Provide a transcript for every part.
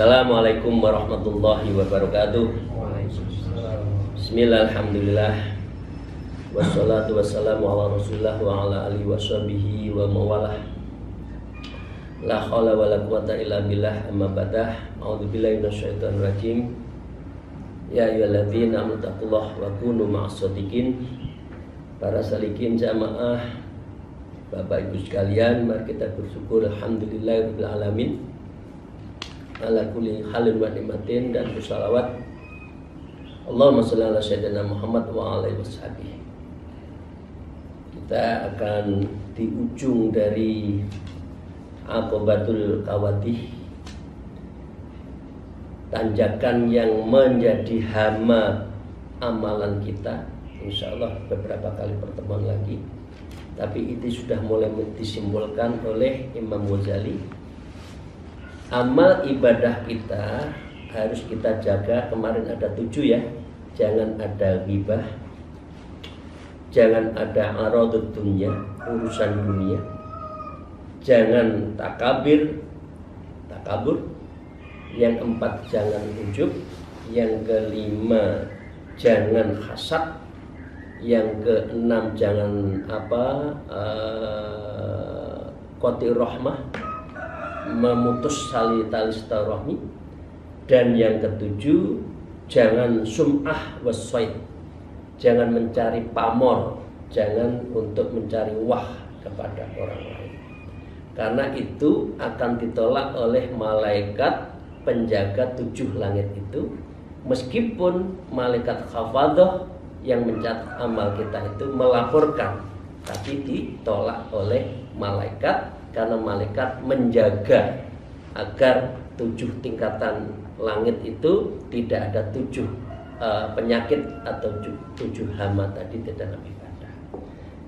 Assalamualaikum warahmatullahi wabarakatuh. Bismillah, alhamdulillah, wassalatu wassalamu ala rasulillah wa ala alihi wa sahbihi wa mawalah. La hawla wa la quwata illa billah, amma badah. A'udzubillahi minasyaitonir rajim. Ya ayyuhalladzina amanu taqullaha wa kunu ma'as shadiqin. Para salikin jamaah, Bapak Ibu sekalian, mari kita bersyukur alhamdulillahirabbil alamin ala kulli halin wa nikmatin, dan bersalawat Allahumma shalli ala sayyidina Muhammad wa alihi washabihi. Kita akan di ujung dari Aqobatul Kawadih, tanjakan yang menjadi hama amalan kita. Insya Allah beberapa kali pertemuan lagi, tapi itu sudah mulai disimpulkan oleh Imam Ghazali. Amal ibadah kita harus kita jaga. Kemarin ada 7 ya. Jangan ada ghibah, jangan ada aradud dunya, urusan dunia, jangan takabur. Yang 4 jangan ujub, yang ke-5 jangan hasad, yang ke-6 jangan qati rahmah, memutus tali silaturahmi, dan yang ke-7 jangan sum'ah waswaid, jangan mencari pamor, jangan untuk mencari wah kepada orang lain, karena itu akan ditolak oleh malaikat penjaga 7 langit itu. Meskipun malaikat hafadzah yang mencatat amal kita itu melaporkan, tapi ditolak oleh malaikat, karena malaikat menjaga agar 7 tingkatan langit itu tidak ada 7 penyakit atau 7 hama tadi di dalam ibadah.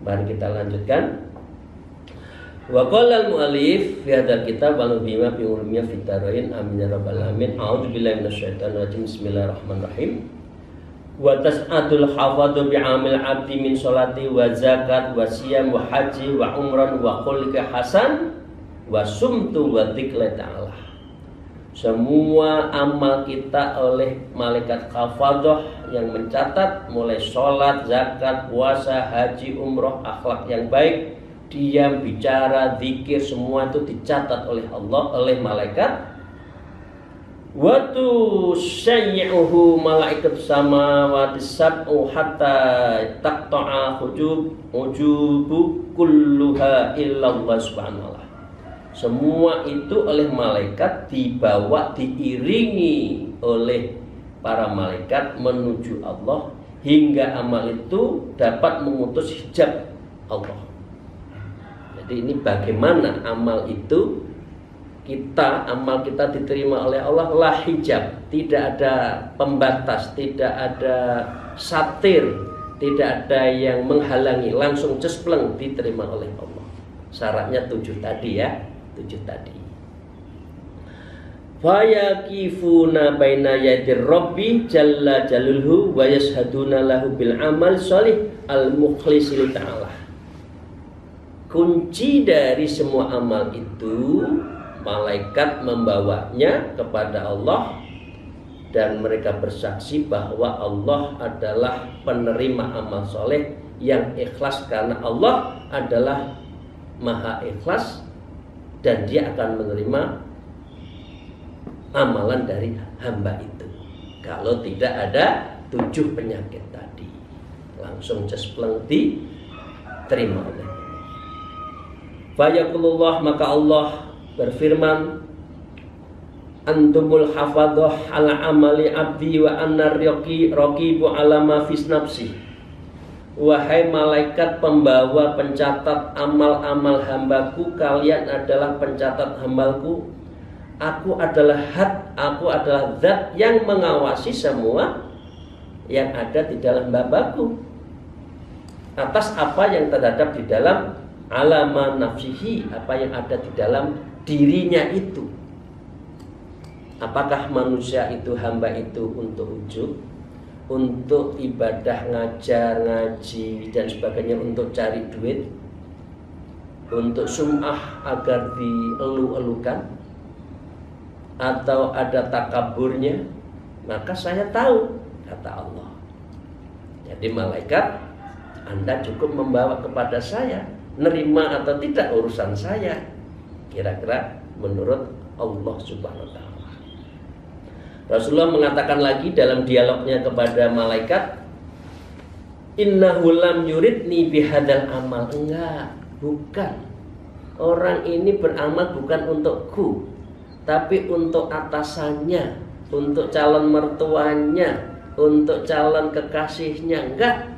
Mari kita lanjutkan. Wa qala al-mu'allif fi hadzal kitab wa bima fi ulumiyya fi tarain, amin ya rabbal alamin. A'udzubillahi minasyaitonir rajim. Bismillahirrahmanirrahim. Wa tas'adul hafadhu bi'amil abdi min sholati wa zakat wa siyam wa haji wa umran wa khulqi hasan wa sumtu wa dzikri ta'ala. Semua amal kita oleh malaikat hafadzah yang mencatat, mulai sholat, zakat, puasa, haji, umroh, akhlak yang baik, diam, bicara, zikir, semua itu dicatat oleh Allah, oleh malaikat. Watu sayyi'uhu malaikat samawati sab'u hatta taqta'a ujubu kulluha illallah subhanahu wa ta'ala. Semua itu oleh malaikat dibawa, diiringi oleh para malaikat menuju Allah, hingga amal itu dapat memutus hijab Allah. Jadi ini bagaimana amal itu amal kita diterima oleh Allah, lah hijab, tidak ada pembatas, tidak ada satir, tidak ada yang menghalangi, langsung cespleng diterima oleh Allah. Syaratnya 7 tadi ya, 7 tadi. Fayaqifuna baina yadir rabbi jalla jalulhu wa yashhaduna lahu bil amal sholih al mukhlisi li ta'ala. Kunci dari semua amal itu, malaikat membawanya kepada Allah, dan mereka bersaksi bahwa Allah adalah penerima amal soleh yang ikhlas, karena Allah adalah maha ikhlas dan dia akan menerima amalan dari hamba itu. Kalau tidak ada 7 penyakit tadi, langsung cespleng diterima oleh Allah. Fayaqulullah, maka Allah berfirman, antumul hafadhah ala amali abdi wa annar raqibu ala ma fis nafsi. Wahai malaikat pembawa pencatat amal-amal hambaku, kalian adalah pencatat hambaku. Aku adalah zat yang mengawasi semua yang ada di dalam babaku. atas apa yang terhadap di dalam alama nafsihi, apa yang ada di dalam dirinya itu. Apakah manusia itu, hamba itu untuk ujub, untuk ibadah, ngajar, ngaji dan sebagainya, untuk cari duit, untuk sum'ah agar dielu-elukan, atau ada takaburnya? Maka saya tahu, kata Allah. Jadi malaikat, Anda cukup membawa kepada saya, nerima atau tidak urusan saya. Kira-kira menurut Allah Subhanahu wa ta'ala. Rasulullah mengatakan lagi dalam dialognya kepada malaikat, innahu lam yuridni bihadal amal. Enggak, bukan. Orang ini beramal bukan untukku, tapi untuk atasannya, untuk calon mertuanya, untuk calon kekasihnya. Enggak.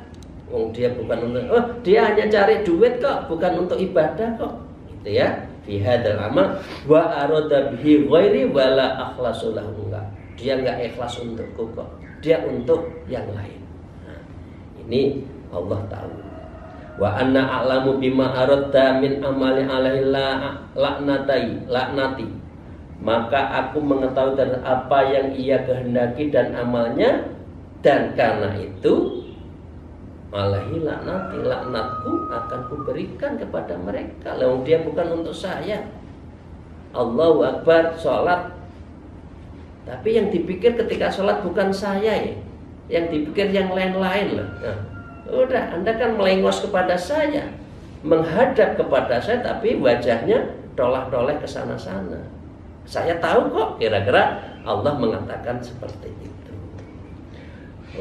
Dia bukan untuk, dia hanya cari duit kok, bukan untuk ibadah kok. Gitu ya. Fi hadzal amal wa arada bihi ghairi wala akhlasu lahu. Enggak. Dia enggak ikhlas untukku kok. Dia untuk yang lain. Nah, ini Allah tahu. Wa anna a'lamu bima aradda min amali alaihi laknati. Maka aku mengetahui dari apa yang ia kehendaki dan amalnya, dan karena itu alaihi laknati, laknatku akan kuberikan kepada mereka. Lalu dia bukan untuk saya. Allahu Akbar, sholat. Tapi yang dipikir ketika sholat bukan saya ya. Yang dipikir yang lain-lain lah. Nah, udah, Anda kan melengos kepada saya, menghadap kepada saya, tapi wajahnya tolak-toleh ke sana-sana. Saya tahu kok. Kira-kira Allah mengatakan seperti itu.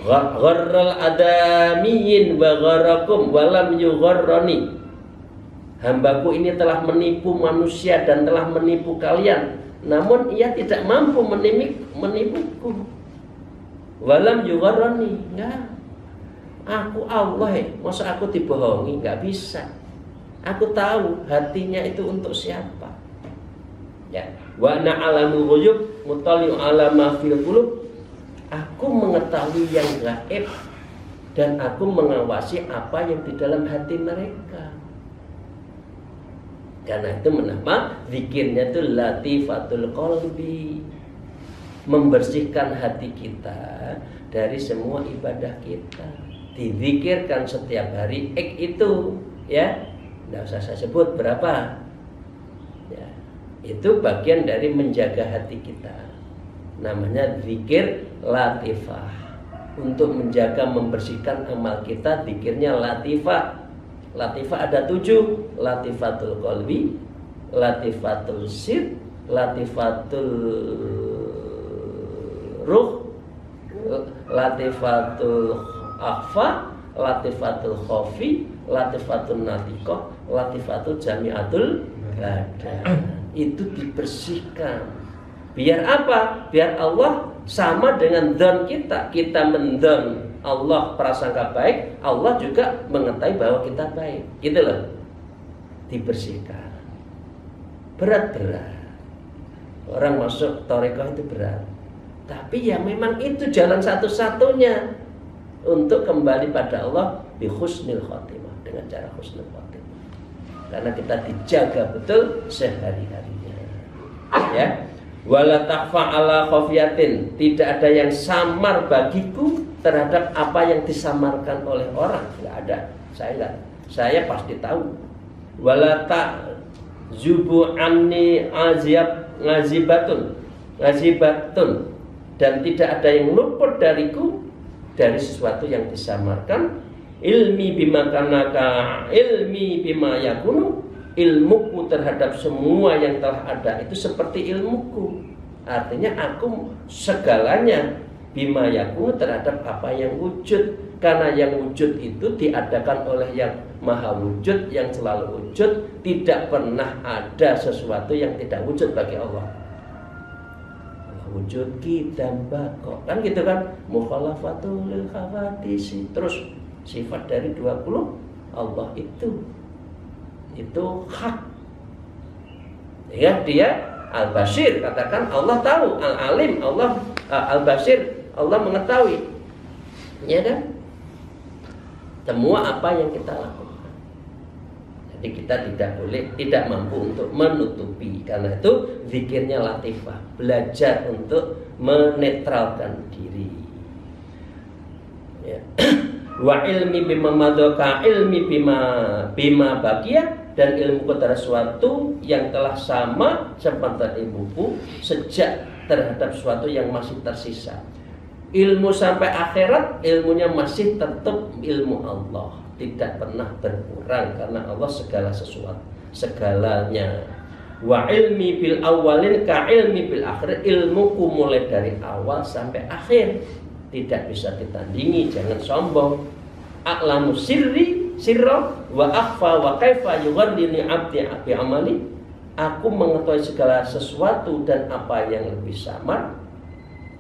Gharral adamiyin wa gharakum walam yugharrani. Hambaku ini telah menipu manusia dan telah menipu kalian, namun ia tidak mampu menipuku. Walam yugharrani. Enggak. Aku Allah, masa aku dibohongi? Enggak bisa. Aku tahu hatinya itu untuk siapa. Ya. Wa na'alamu ghuyub mutali'u ala ma fil qulub. Aku mengetahui yang gaib dan aku mengawasi apa yang di dalam hati mereka. Karena itu menama zikirnya itu latifatul qalbi, membersihkan hati kita dari semua ibadah kita. Dizikirkan setiap hari itu ya. Tidak usah saya sebut berapa. Ya. Itu bagian dari menjaga hati kita. Namanya zikir latifah. Untuk menjaga, membersihkan amal kita, zikirnya latifah. Latifah ada 7. Latifatul qalbi, latifatul sir, latifatul ruh, latifatul akhfa, latifatul khafi, latifatul natiqah, latifatul jami'atul badan. Itu dibersihkan. Biar apa? Biar Allah sama dengan dzan kita. Kita mendzan Allah prasangka baik, Allah juga mengetahui bahwa kita baik. Gitu loh. Dibersihkan. Berat-berat. Orang masuk thariqah itu berat. Tapi ya memang itu jalan satu-satunya untuk kembali pada Allah bi husnil khotimah, dengan cara husnul khotimah. Karena kita dijaga betul sehari-harinya. Ya. Wala takhfa ala khafiyatin, tidak ada yang samar bagiku terhadap apa yang disamarkan oleh orang. Enggak ada. Saya pasti tahu. Wala ta'zubu anni ngazibatun, dan tidak ada yang luput dariku dari sesuatu yang disamarkan. Ilmi bima kanaka ilmi bima yakunu, ilmuku terhadap semua yang telah ada itu seperti ilmuku. Artinya aku segalanya bima yakunu terhadap apa yang wujud. Karena yang wujud itu diadakan oleh yang maha wujud, yang selalu wujud. Tidak pernah ada sesuatu yang tidak wujud bagi Allah. Wujud kita bako, kan gitu kan. Mukhalafatul lil khawadisi. Terus sifat dari 20 Allah itu hak. Ya, dia Al-Basir, katakan Allah tahu, Al-Alim, Allah Al-Basir, Allah mengetahui. Ya kan? semua apa yang kita lakukan. Jadi kita tidak mampu untuk menutupi. Karena itu zikirnya latifah, belajar untuk menetralkan diri. Ya. Wa ilmi bima madaka ilmi bima baqiya, dan ilmu kepada suatu yang telah sama seperti ilmuku sejak terhadap suatu yang masih tersisa. Ilmu sampai akhirat, ilmunya masih tetap ilmu Allah, tidak pernah berkurang karena Allah segala sesuatu, segalanya. Wa ilmi bil awalin ka ilmi bil akhir, ilmuku mulai dari awal sampai akhir, tidak bisa ditandingi, jangan sombong. A'lamu sirra wa akhfa wa kaifa yughaddini abdi bi amali. Aku mengetahui segala sesuatu dan apa yang lebih samar,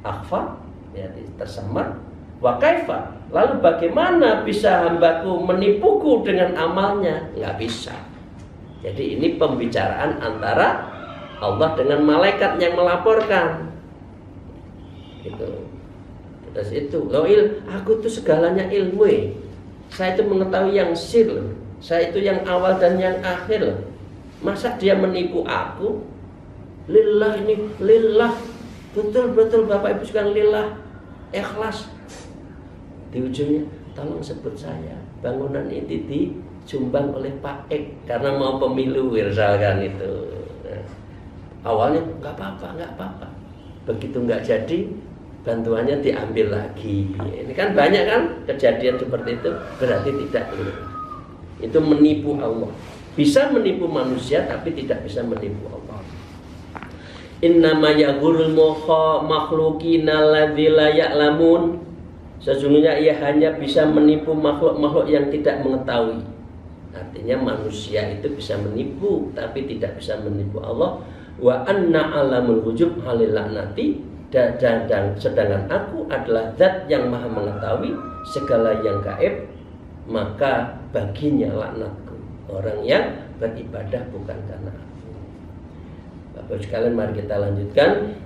akhfa, ya, tersamar, wa kaifa, lalu bagaimana bisa hambaku menipuku dengan amalnya? Nggak bisa. Jadi ini pembicaraan antara Allah dengan malaikat yang melaporkan. Gitu. Terus itu, aku tuh segalanya ilmu. Saya itu mengetahui yang sir, saya itu yang awal dan yang akhir. Masa dia menipu aku? Lillah, ini lillah. Betul-betul Bapak Ibu sekalian, lillah, ikhlas. Di ujungnya, tolong sebut saya. Bangunan ini dijumbang oleh Pak Ek karena mau pemilu, misalkan itu. Nah, awalnya nggak apa-apa. Begitu nggak jadi, bantuannya diambil lagi. Ini kan banyak kan kejadian seperti itu. Berarti tidak lillah. Itu menipu Allah. Bisa menipu manusia tapi tidak bisa menipu Allah. Innama yaghurul makhluqina alladzi la ya'lamun. Sesungguhnya ia hanya bisa menipu makhluk-makhluk yang tidak mengetahui. Artinya manusia itu bisa menipu tapi tidak bisa menipu Allah. Wa anna alamul hujub halil laknati, dan sedangkan aku adalah zat yang maha mengetahui segala yang gaib, maka baginya laknatku. Orang yang beribadah bukan karena aku. Bapak sekalian, mari kita lanjutkan.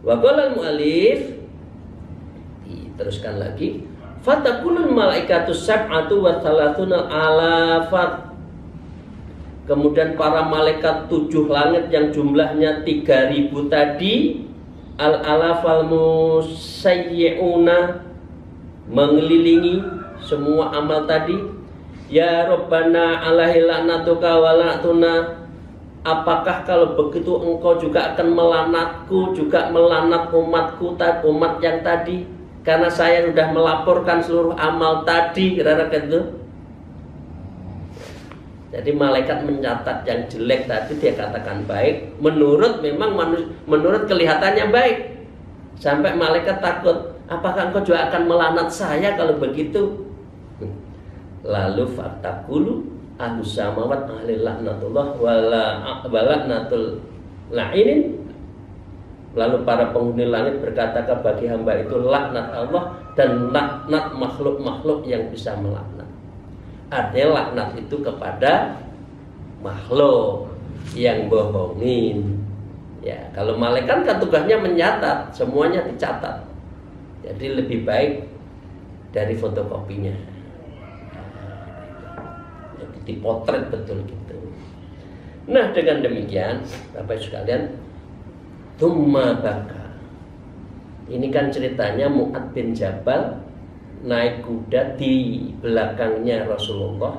Wa qala al-mu'allif, diteruskan lagi, fatakunul malaikatus sab'atu wa thalathuna alafat. Kemudian para malaikat 7 langit yang jumlahnya 3000 tadi, al-alafal musayyi'una, mengelilingi semua amal tadi. Ya Rabbana alaihi laknatuka wa laknatuna. Apakah kalau begitu engkau juga akan melanatku, juga melanat umatku, umat yang tadi, karena saya sudah melaporkan seluruh amal tadi, kira-kira gitu. Jadi malaikat mencatat yang jelek tadi, dia katakan baik. Menurut kelihatannya baik. Sampai malaikat takut, apakah engkau juga akan melanat saya kalau begitu? Lalu fatakulu ahlu samawat ahli laknatullah walaknatul la'inin. Lalu para penghuni langit berkata bagi hamba itu laknat Allah dan laknat makhluk-makhluk yang bisa melaknat. Artinya laknat itu kepada makhluk yang bohongin. Ya, kalau malaikat kan tugasnya mencatat, semuanya dicatat. Jadi lebih baik dari fotokopinya. Dipotret betul gitu. Nah, dengan demikian Bapak sekalian, tsumma baka. Ini kan ceritanya Mu'ad bin Jabal naik kuda di belakangnya Rasulullah,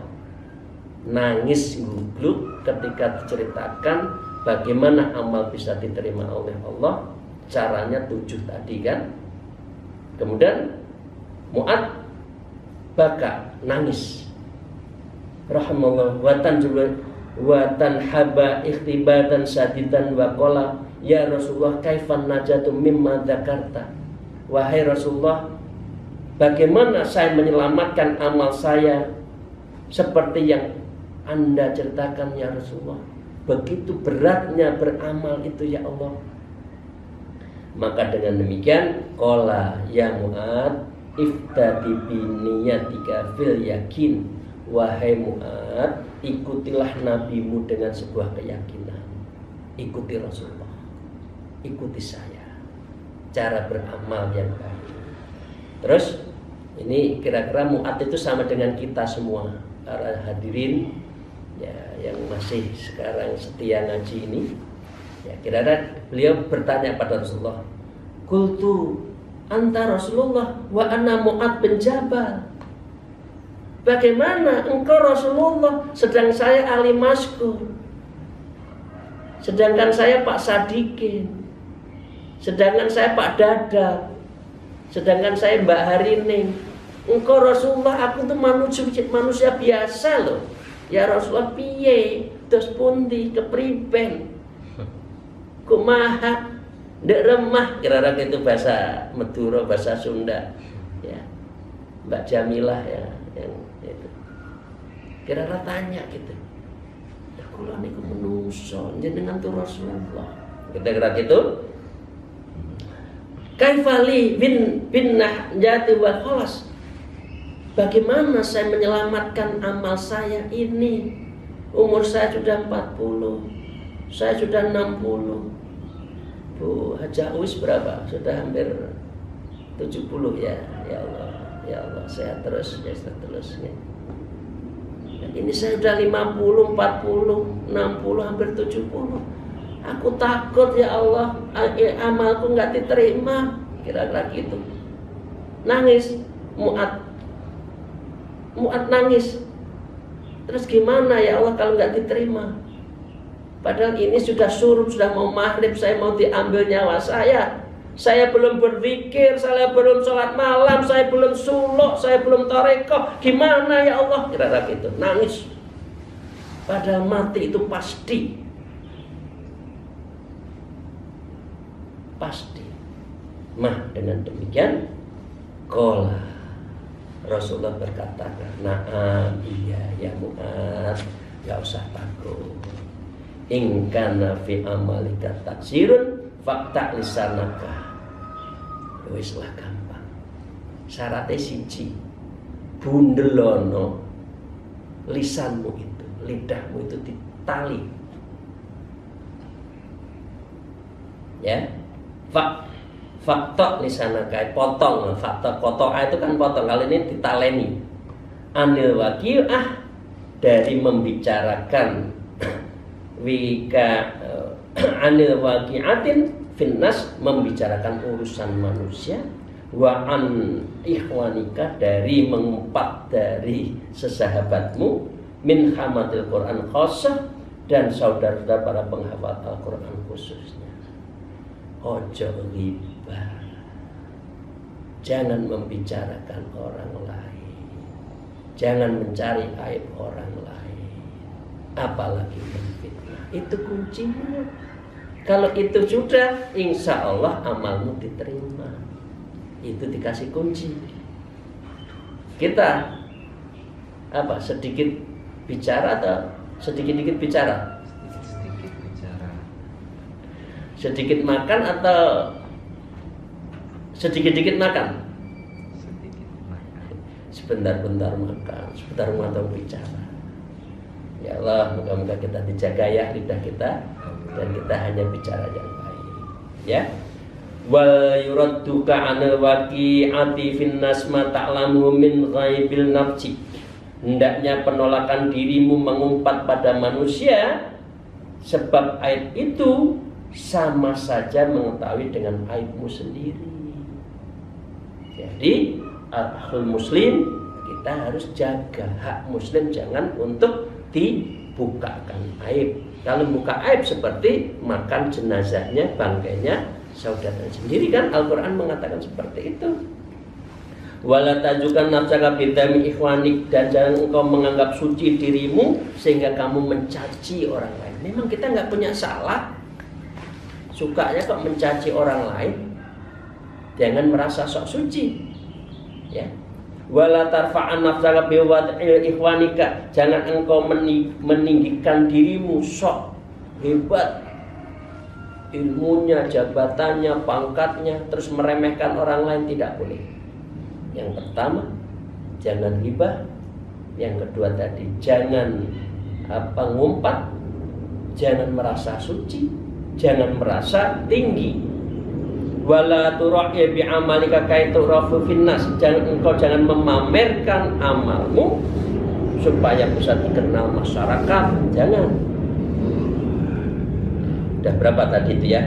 nangis gugluk ketika diceritakan bagaimana amal bisa diterima oleh Allah. Caranya 7 tadi kan. Kemudian Mu'ad baka, nangis. Rahimallahu watan haba ikhtibatan sadidan wa qala ya Rasulullah kaifan najatu mimma dzakarta. Wahai Rasulullah, bagaimana saya menyelamatkan amal saya seperti yang Anda ceritakan ya Rasulullah? Begitu beratnya beramal itu ya Allah. Maka dengan demikian qala ya Mu'ad iftadi bi niyatika fil yakin. Wahai Mu'ad, ikutilah nabimu dengan sebuah keyakinan. Ikuti Rasulullah, ikuti saya, cara beramal yang baik. Terus Ini kira-kira Mu'ad itu sama dengan kita semua, para hadirin ya, yang masih sekarang setia ngaji ini. Ya, kira-kira beliau bertanya pada Rasulullah, "Qultu anta Rasulullah wa ana Mu'ad bin Jabal." Bagaimana engkau Rasulullah sedang saya Ali Maskur, sedangkan saya Pak Sadikin, sedangkan saya Pak Dadak, sedangkan saya Mbak Harining. Engkau Rasulullah, aku tuh manusia biasa loh. Ya Rasulullah piye? Terus pundi kepriben? Kumaha? Ndek remah, kira-kira itu bahasa Madura, bahasa Sunda. Ya. Mbak Jamilah ya, yang itu. Kira-kira tanya gitu. Ya kula niku menungso, jenengan tuh Rasulullah. Kira-kira gitu. Kaifali bin nahjati wal khalas. Bagaimana saya menyelamatkan amal saya ini? Umur saya sudah 40, saya sudah 60. Bu Haja Uwis berapa? Sudah hampir 70 ya. Ya Allah, ya Allah, sehat terus, ya terus ya. Ini saya sudah 50, 40, 60, hampir 70. Aku takut ya Allah, amalku nggak diterima. Kira-kira gitu. Nangis Mu'ad nangis. Terus gimana ya Allah kalau nggak diterima? Padahal ini sudah suruh, sudah mau maghrib, saya mau diambil nyawa saya. Saya belum berzikir, saya belum sholat malam, saya belum suluk, saya belum tarekoh. Gimana ya Allah? Kira-kira gitu. Nangis. Padahal mati itu pasti. Pasti. Dengan demikian qala Rasulullah berkata, "Na'am, iya ya Mu'ad, gak usah takut. In kana fi amalika taksirun fakta lisanaka." Wis lah gampang. Syaratnya siji, bundelono lisanmu itu, lidahmu itu ditali. Ya. Fakta lisanaka, potong. Fakta potong itu kan potong, kali ini ditaleni. Anil waqi'ah, dari membicarakan wika anil waqi'atin finnas, membicarakan urusan manusia. Wa an ikhwanika, dari mengumpat dari sesahabatmu. Min hamatil Quran khossah, dan saudara-saudara para penghafal Al-Quran khususnya. Ojo ghibah, jangan membicarakan orang lain, jangan mencari aib orang lain, apalagi memfitnah. Itu kuncinya. Kalau itu sudah, insya Allah amalmu diterima. Itu dikasih kunci. Kita sedikit bicara atau sedikit-sedikit bicara? Sedikit makan atau sedikit-sedikit makan? Sedikit makan. Sebentar-bentar makan, sebentar-bentar bicara. Ya Allah, moga-moga kita dijaga ya lidah kita, dan kita hanya bicara yang baik. Ya. Wal yuradduka 'anil waqi'ati fin nas ma ta'lamu min ghaibil nafsi. Hendaknya penolakan dirimu mengumpat pada manusia, sebab aib itu sama saja mengetahui dengan aibmu sendiri. Jadi al-akhul muslim, kita harus jaga hak muslim, jangan untuk dibukakan aib. Kalau buka aib seperti makan jenazahnya, bangkainya saudara sendiri, kan Al-Quran mengatakan seperti itu. Wala tajukan nafsaka bidami ikhwanik, dan jangan engkau menganggap suci dirimu sehingga kamu mencaci orang lain. Memang kita nggak punya salah, sukanya kok mencaci orang lain. Jangan merasa sok suci, ya. Wala tarfa'an nafsaka biwad'il ikhwanika, jangan engkau meninggikan dirimu sok hebat ilmunya, jabatannya, pangkatnya, terus meremehkan orang lain. Tidak boleh. Yang pertama, jangan ghibah. Yang kedua tadi, jangan ngumpat, jangan merasa suci, jangan merasa tinggi. Wala tura'i bi amalika kaiturafu finnas. Jangan memamerkan amalmu supaya bisa dikenal masyarakat. Jangan. Udah berapa tadi itu ya?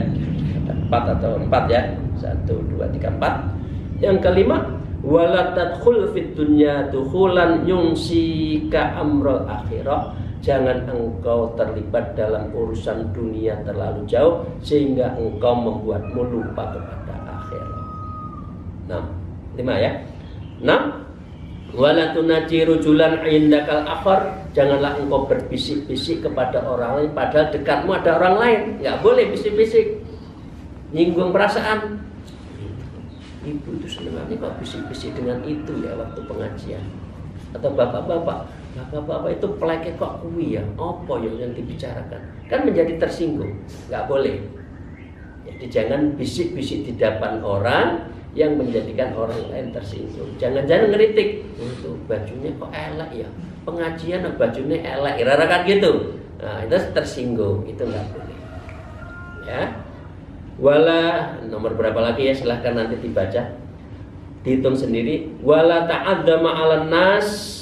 Ada 4 ya. 1, 2, 3, 4. Yang kelima, wala tadkhul fid dunya dukhulan yumsika amrul akhirah. Jangan engkau terlibat dalam urusan dunia terlalu jauh sehingga engkau membuatmu lupa kepada akhirat. 5 ya. 6. Wala tunaji rujulan indakal akhar. Janganlah engkau berbisik-bisik kepada orang lain padahal dekatmu ada orang lain. Enggak boleh bisik-bisik. Nyinggung perasaan. Ibu itu sebenarnya kok bisik-bisik dengan itu ya waktu pengajian. Atau bapak-bapak itu peleknya kok kuwi ya. Apa yang dibicarakan? Kan menjadi tersinggung. Enggak boleh. Jadi jangan bisik-bisik di depan orang yang menjadikan orang lain tersinggung. Jangan-jangan ngeritik, itu bajunya kok elek ya, pengajian bajunya elek, kan gitu. Nah itu tersinggung, itu nggak boleh. Ya, wala nomor berapa lagi ya? Silahkan nanti dibaca, dihitung sendiri. Wala ta'adzama 'alan nas.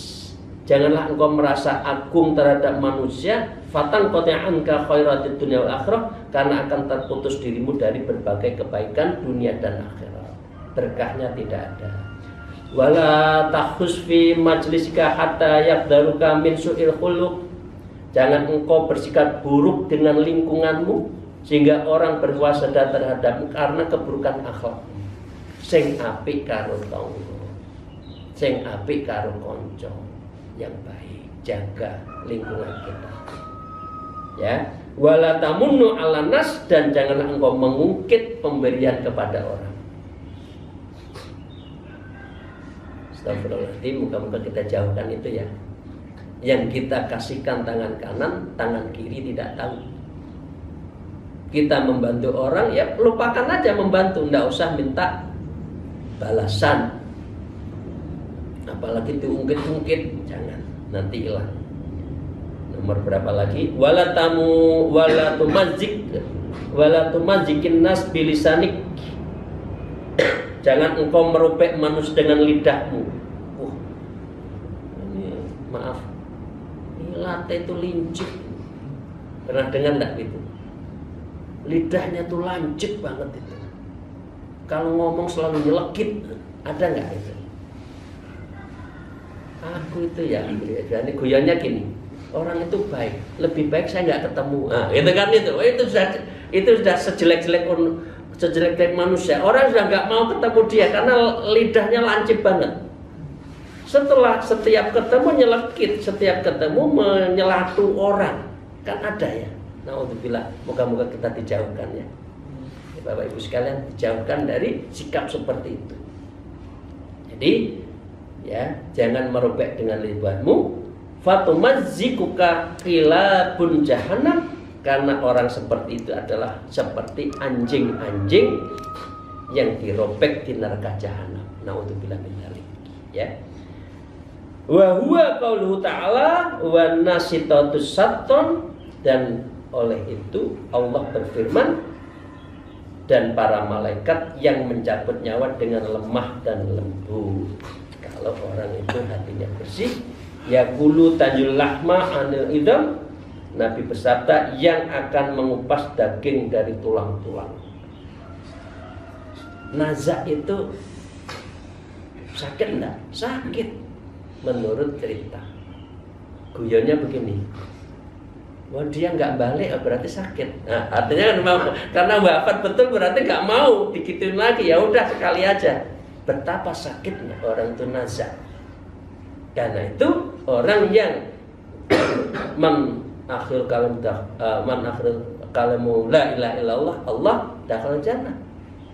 Janganlah engkau merasa agung terhadap manusia. Fatan qati'an ka khairatid dunya wal akhirah, karena akan terputus dirimu dari berbagai kebaikan dunia dan akhirat. Berkahnya tidak ada. Wala takhus fi majlisika hatta yabdaruka min su'il khuluq. Jangan engkau bersikap buruk dengan lingkunganmu sehingga orang berwaspada terhadapmu karena keburukan akhlak. Sing apik karo tangga, sing apik karo kanca yang baik. Jaga lingkungan kita. Ya, wala tamunnu 'alan nas, dan janganlah engkau mengungkit pemberian kepada orang. Astagfirullahaladzim, muka-muka kita jauhkan itu ya. Yang kita kasihkan tangan kanan, tangan kiri tidak tahu. Kita membantu orang, ya lupakan aja membantu, tidak usah minta balasan. Apalagi diungkit-ungkit, jangan, nanti hilang. Nomor berapa lagi? Wala tumazikin nas bilisanik. Jangan engkau merobek manusia dengan lidahmu. Ini maaf, ini latte itu lincip. Pernah dengar enggak gitu? Lidahnya tuh lancip banget itu. Kalau ngomong selalu nyelekit. Ada nggak itu? Aku itu ya, ini guyonnya gini. Orang itu baik, lebih baik saya nggak ketemu. Nah, itu kan itu sudah sejelek-jelek manusia. Orang sudah nggak mau ketemu dia karena lidahnya lancip banget. Setelah setiap ketemu nyelekit, setiap ketemu menyelatu orang, kan ada ya. Naudzubillah, moga-moga kita dijauhkan ya. Bapak Ibu sekalian, dijauhkan dari sikap seperti itu. Jadi ya, jangan merobek dengan lidahmu. Fatumazzikuka qilabun jahannam, karena orang seperti itu adalah seperti anjing-anjing yang dirobek di neraka jahanam. Naudzubillah min dzalik. Ya. Wa huwa qauluhu ta'ala wa nasitatus satton, dan oleh itu Allah berfirman, dan para malaikat yang mencabut nyawa dengan lemah dan lembut. Kalau orang itu hatinya bersih, yaqulu tajul lahma anil idam, Nabi bersabda, yang akan mengupas daging dari tulang-tulang. Nazak itu sakit enggak? Sakit menurut cerita. Guyonnya begini, wah dia nggak balik berarti sakit. Nah, artinya kan mau, karena wafat betul berarti nggak mau digituin lagi, ya udah sekali aja. Betapa sakitnya orang itu nazak. Karena itu orang yang akhir kalamu la ilaha illallah Allah dakhala jannah.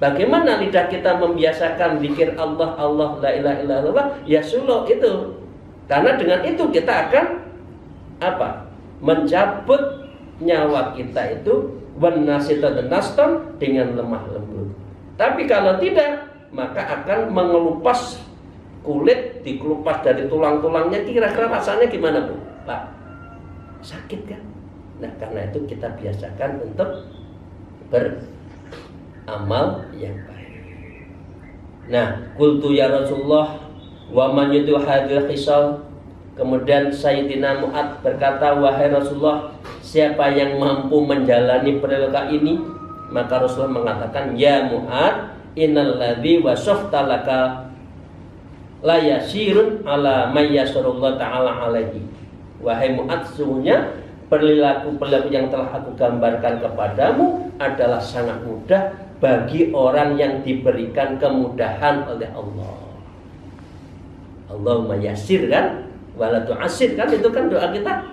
Bagaimana lidah kita membiasakan zikir Allah la ilaha illallah, ya suluk itu. Karena dengan itu kita akan apa? Mencabut nyawa kita itu wanasita dan naston dengan lemah lembut. Tapi kalau tidak, maka akan mengelupas kulit, dikelupas dari tulang-tulangnya. Kira-kira rasanya gimana, Bu? Pak, sakit kan? Nah, karena itu kita biasakan untuk amal yang baik. Nah, qultu ya Rasulullah wa man yutu hadhil khisal. Kemudian Sayyidina Mu'ad berkata, wahai Rasulullah, siapa yang mampu menjalani perilaku ini? Maka Rasulullah mengatakan, ya Mu'ad, innal ladzi wasafta laka la yasirun ala may yasarullah ta'ala alaihi. Wahai Mu'ad, sesungguhnya perilaku yang telah aku gambarkan kepadamu adalah sangat mudah bagi orang yang diberikan kemudahan oleh Allah. Allahumma yasir kan, wala tu'asir kan, itu kan doa kita.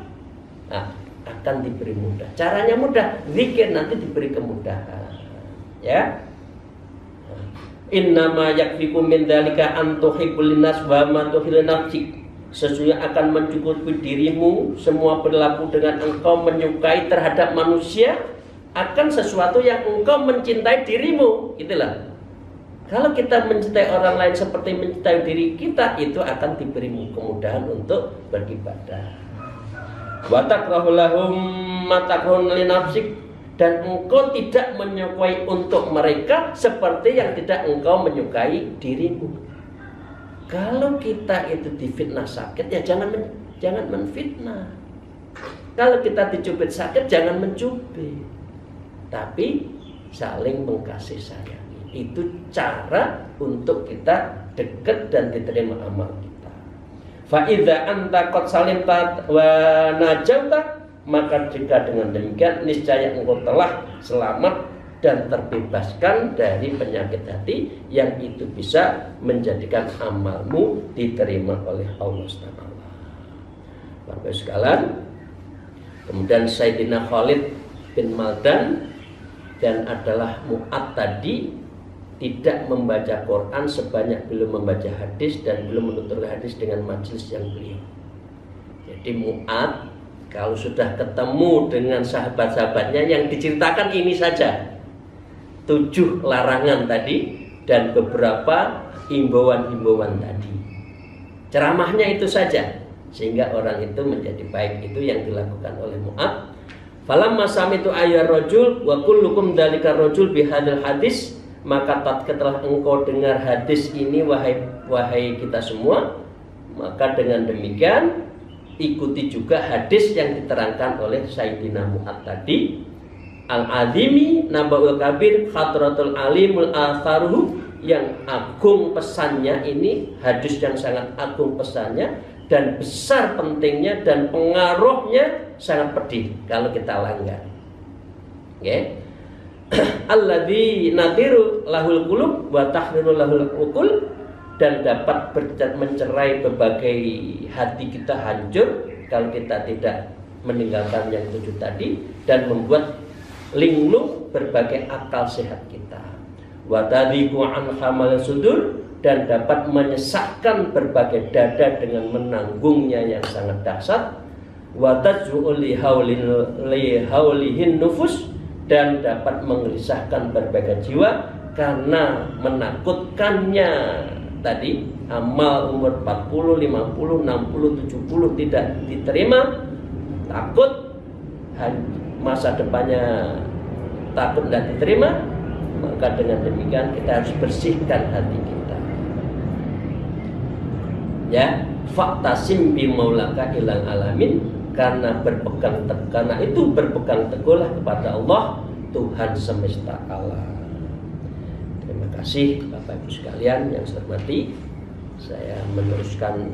Nah, akan diberi mudah. Caranya mudah, zikir nanti diberi kemudahan. Ya. Innama yakfikum min dzalika an tuhibbul nas wa ma tuhillu nafsik. Sesungguhnya akan mencukupi dirimu semua perilaku dengan engkau menyukai terhadap manusia akan sesuatu yang engkau mencintai dirimu. Itulah. Kalau kita mencintai orang lain seperti mencintai diri kita, itu akan diberi kemudahan untuk beribadah. Wa takrahu lahum ma takrahun li nafsik, dan engkau tidak menyukai untuk mereka seperti yang tidak engkau menyukai dirimu. Kalau kita itu difitnah sakit, ya jangan menfitnah. Kalau kita dicubit sakit, jangan mencubit, tapi saling mengkasih sayangi. Itu cara untuk kita dekat dan diterima amal kita. Fa idza anta qad salimta wa najauta, maka jika dengan demikian niscaya engkau telah selamat dan terbebaskan dari penyakit hati yang itu bisa menjadikan amalmu diterima oleh Allah SWT. Bapak sekalian, kemudian Sayyidina Khalid bin Maldan dan adalah Mu'ad tadi tidak membaca Quran sebanyak belum membaca hadis dan belum menutur hadis dengan majelis yang beliau. Jadi Mu'ad kalau sudah ketemu dengan sahabat-sahabatnya yang diceritakan ini saja, 7 larangan tadi dan beberapa imbauan-imbauan tadi. Ceramahnya itu saja sehingga orang itu menjadi baik. Itu yang dilakukan oleh Mu'ad. Falamma samitu ayyar rajul wa kullukum dzalika rajul bihadzal hadis, maka tatkala engkau dengar hadis ini wahai kita semua, maka dengan demikian ikuti juga hadis yang diterangkan oleh Sayyidina Mu'ad tadi. Al-azimi nabaul kabir khatratul alimul atharuhu, yang agung pesannya ini, hadis yang sangat agung pesannya dan besar pentingnya dan pengaruhnya sangat pedih kalau kita langgar. Oke. Alladzi nadiru lahul qulub wa tahriru lahul uqul, dan dapat mencerai berbagai hati kita hancur kalau kita tidak meninggalkan yang 7 tadi, dan membuat linglung berbagai akal sehat kita. Wa tadhiqu an hamal sudur, dan dapat menyesakkan berbagai dada dengan menanggungnya yang sangat dahsyat. Wa taj'u li haulihin nufus, dan dapat menggelisahkan berbagai jiwa karena menakutkannya tadi amal umur 40, 50, 60, 70 tidak diterima, takut masa depannya takut dan diterima. Maka dengan demikian kita harus bersihkan hati kita. Ya, faktasim bi maulaka ilal alamin, karena itu berpegang teguhlah kepada Allah, Tuhan semesta alam. Terima kasih Bapak Ibu sekalian yang saya hormati. Saya meneruskan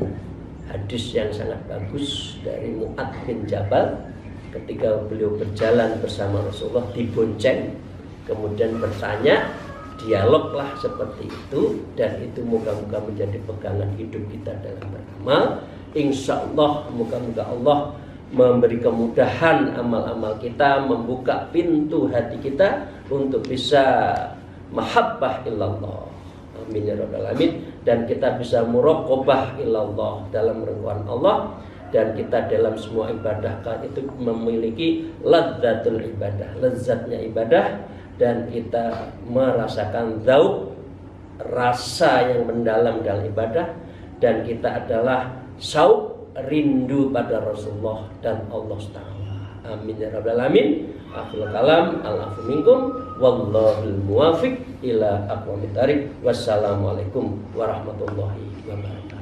hadis yang sangat bagus dari Mu'ad bin Jabal ketika beliau berjalan bersama Rasulullah dibonceng, kemudian bertanya, dialoglah seperti itu, dan itu moga-moga menjadi pegangan hidup kita dalam beramal. Insya Allah moga-moga Allah memberi kemudahan amal-amal kita, membuka pintu hati kita untuk bisa mahabbah illallah. Amin ya rabbal alamin. Dan kita bisa muraqabah illallah dalam rengkuhan Allah, dan kita dalam semua ibadah itu memiliki ladzatul ibadah, lezatnya ibadah, dan kita merasakan dzauq, rasa yang mendalam dalam ibadah, dan kita adalah syauq, rindu pada Rasulullah dan Allah Ta'ala. Amin ya rabbal alamin. Akhirul kalam, al-afu minkum. Wallahul muwafiq ila aqwamit thariq. Wassalamualaikum warahmatullahi wabarakatuh.